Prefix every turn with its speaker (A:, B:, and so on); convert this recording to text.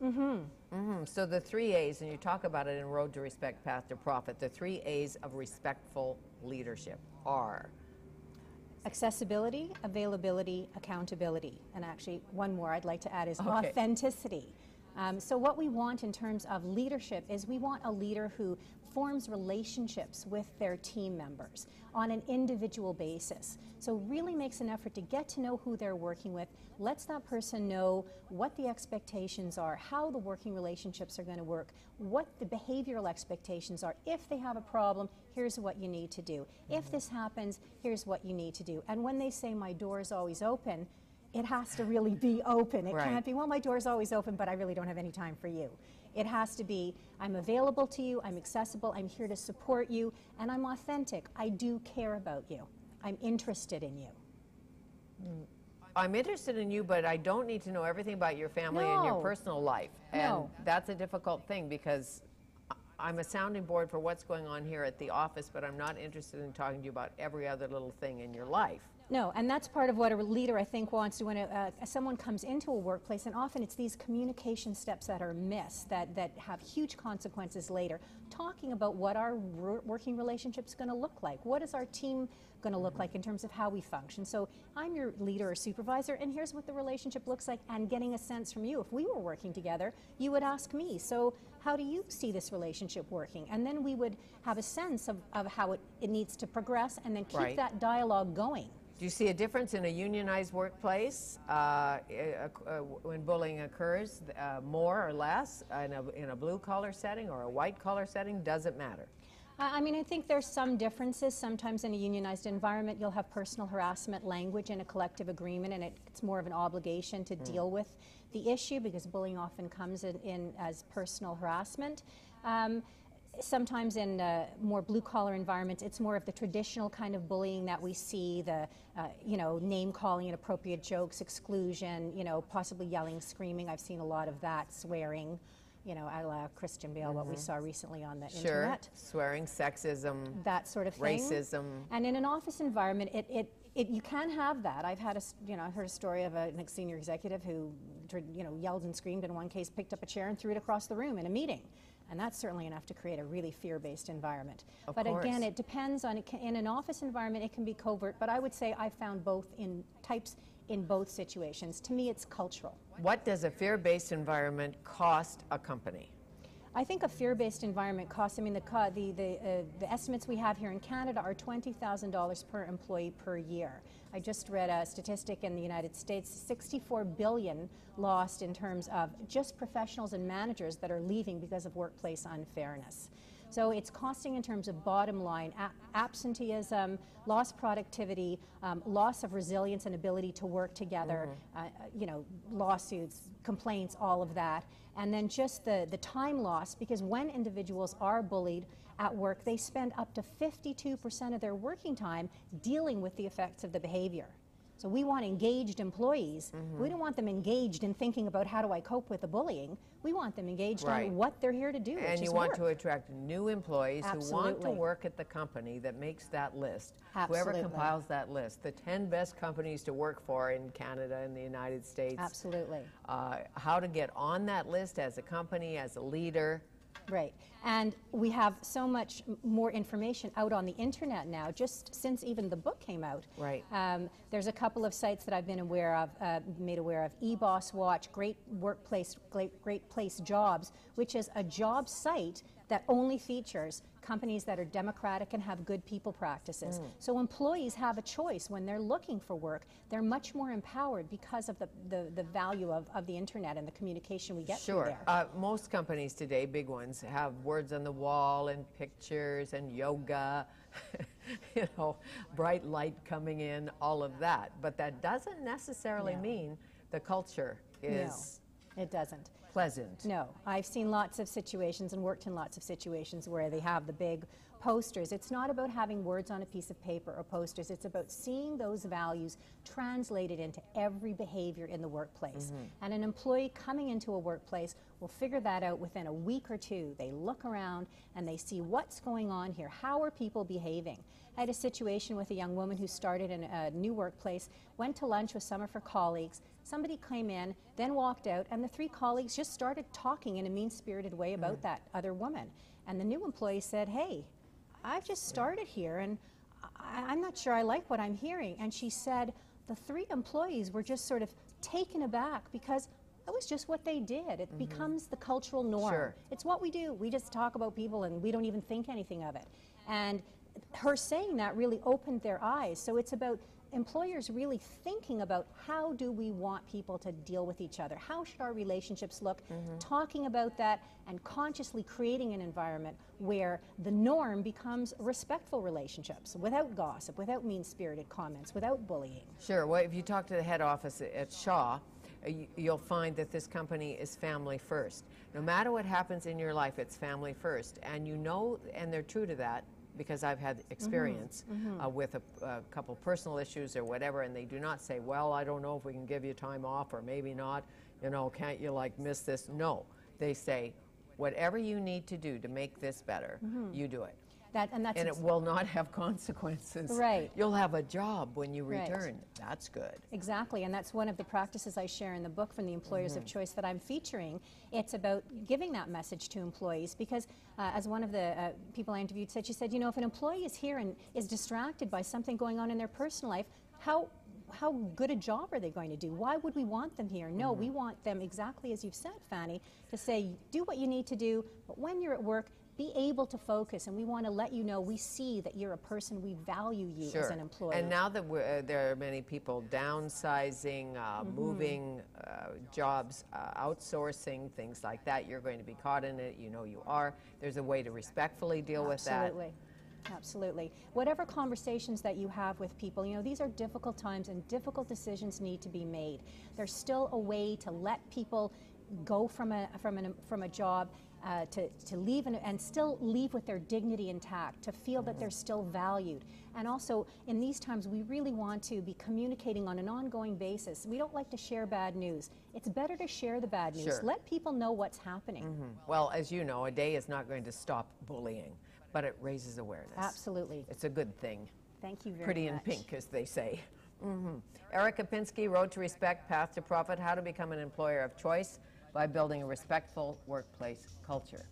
A: So the 3 A's, and you talk about it in Road to Respect, Path to Profit, the 3 A's of respectful leadership are?
B: Accessibility, availability, accountability. And actually, one more I'd like to add is authenticity. So what we want in terms of leadership is we want a leader who forms relationships with their team members on an individual basis. So really makes an effort to get to know who they're working with, lets that person know what the expectations are, how the working relationships are going to work, what the behavioral expectations are. If they have a problem, here's what you need to do. If this happens, here's what you need to do. And when they say my door is always open, it has to really be open. It can't be, well, my door's always open, but I really don't have any time for you. It has to be, I'm available to you, I'm accessible, I'm here to support you, and I'm authentic. I do care about you. I'm interested in you.
A: I'm interested in you, but I don't need to know everything about your family and your personal life. And that's a difficult thing because I'm a sounding board for what's going on here at the office, but I'm not interested in talking to you about every other little thing in your life.
B: No, and that's part of what a leader, I think, wants to, when someone comes into a workplace, and often it's these communication steps that are missed that have huge consequences later, talking about what our working relationship's going to look like. What is our team going to look like in terms of how we function? So I'm your leader or supervisor, and here's what the relationship looks like, and getting a sense from you. If we were working together, you would ask me, so how do you see this relationship working? And then we would have a sense of how it needs to progress, and then keep that dialogue going.
A: Do you see a difference in a unionized workplace when bullying occurs, more or less, in a blue-collar setting or a white-collar setting? Doesn't matter.
B: I mean, I think there's some differences. Sometimes in a unionized environment, you'll have personal harassment language in a collective agreement, and it's more of an obligation to deal with the issue because bullying often comes in as personal harassment. Sometimes in more blue-collar environments, it's more of the traditional kind of bullying that we see, the, name-calling, inappropriate jokes, exclusion, possibly yelling, screaming. I've seen a lot of that, swearing, a la Christian Bale, what we saw recently on the internet.
A: Swearing, sexism,
B: that sort of thing.
A: Racism.
B: And in an office environment, you can have that. I've had heard a story of a senior executive who, yelled and screamed, in one case picked up a chair and threw it across the room in a meeting. And that's certainly enough to create a really fear-based environment. But again, it depends on, in an office environment, it can be covert, but I would say I found both types in both situations. To me, it's cultural.
A: What does a fear-based environment cost a company?
B: I think a fear-based environment costs, the estimates we have here in Canada are $20,000 per employee per year. I just read a statistic in the United States, $64 billion lost in terms of just professionals and managers that are leaving because of workplace unfairness. So it's costing in terms of bottom line, absenteeism, lost productivity, loss of resilience and ability to work together, lawsuits, complaints, all of that. And then just the time loss, because when individuals are bullied at work, they spend up to 52% of their working time dealing with the effects of the behavior. So we want engaged employees. We don't want them engaged in thinking about how do I cope with the bullying. We want them engaged on what they're here to do,
A: and you want to attract new employees who want to work at the company that makes that list. Whoever compiles that list, the 10 best companies to work for in Canada and the United States.
B: Absolutely.
A: How to get on that list as a company, as a leader.
B: Right. And we have so much more information out on the internet now, just since even the book came out.
A: Right.
B: There's a couple of sites that I've been made aware of. eBoss Watch, Great Place Jobs, which is a job site that only features companies that are democratic and have good people practices. So employees have a choice when they're looking for work. They're much more empowered because of the value of the internet and the communication we get through there.
A: Most companies today, big ones, have words on the wall and pictures and yoga, bright light coming in, all of that. But that doesn't necessarily mean the culture is...
B: No, it doesn't.
A: Pleasant.
B: No, I've seen lots of situations and worked in lots of situations where they have the big posters. It's not about having words on a piece of paper or posters. It's about seeing those values translated into every behavior in the workplace. And an employee coming into a workplace will figure that out within a week or two. They look around and they see what's going on here. How are people behaving? I had a situation with a young woman who started in a new workplace, went to lunch with some of her colleagues. Somebody came in, then walked out, and the 3 colleagues just started talking in a mean-spirited way about that other woman. And the new employee said, hey, I've just started here, and I'm not sure I like what I'm hearing. And she said the 3 employees were just sort of taken aback because that was just what they did. It becomes the cultural norm.
A: Sure.
B: It's what we do. We just talk about people and we don't even think anything of it. And her saying that really opened their eyes. So it's about employers really thinking about how do we want people to deal with each other? How should our relationships look? Talking about that and consciously creating an environment where the norm becomes respectful relationships without gossip, without mean-spirited comments, without bullying.
A: Sure. Well, if you talk to the head office at Shaw, you'll find that this company is family first. No matter what happens in your life, it's family first. And you know, and they're true to that, because I've had experience with a couple personal issues or whatever, and they do not say, well, I don't know if we can give you time off or maybe not, you know, can't you like miss this? No, they say, whatever you need to do to make this better, you do it. And it will not have consequences.
B: Right.
A: You'll have a job when you return. That's good.
B: Exactly, and that's one of the practices I share in the book from the employers of choice that I'm featuring. It's about giving that message to employees because, as one of the people I interviewed said, she said, you know, if an employee is here and is distracted by something going on in their personal life, how good a job are they going to do? Why would we want them here? No, we want them, exactly as you've said, Fanny, to say, do what you need to do, but when you're at work, be able to focus, and we want to let you know we see that you're a person, we value you as an employee.
A: And now that there are many people downsizing, moving jobs, outsourcing, things like that, you're going to be caught in it, you know you are. There's a way to respectfully deal with that.
B: Absolutely. Absolutely. Whatever conversations that you have with people, you know, these are difficult times and difficult decisions need to be made. There's still a way to let people go from a job to leave and still leave with their dignity intact, to feel that they're still valued. And also, in these times, we really want to be communicating on an ongoing basis. We don't like to share bad news. It's better to share the bad news. Let people know what's happening.
A: Well, as you know, a day is not going to stop bullying, but it raises awareness.
B: Absolutely.
A: It's a good thing.
B: Thank you very much.
A: Pretty in pink, as they say. Erica Pinsky, Road to Respect, Path to Profit, How to Become an Employer of Choice by Building a Respectful Workplace Culture.